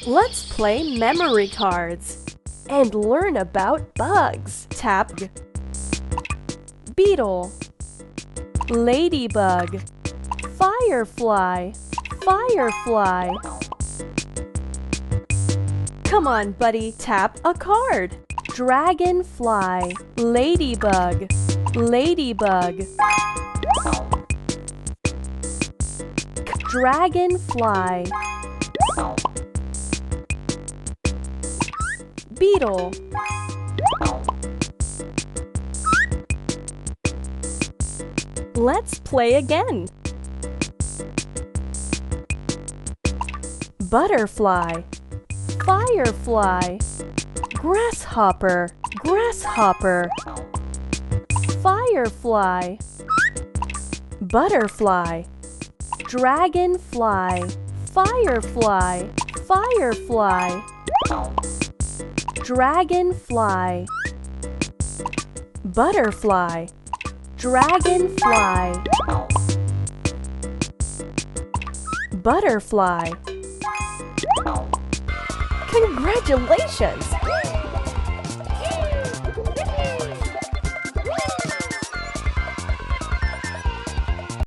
Let's play memory cards and learn about bugs. Tap beetle, ladybug, firefly, firefly. Come on, buddy, tap a card. Dragonfly, ladybug, ladybug. Dragonfly, beetle, let's play again. Butterfly, firefly, grasshopper, grasshopper, firefly, butterfly, dragonfly, firefly, firefly, dragonfly, butterfly, dragonfly, butterfly. Congratulations!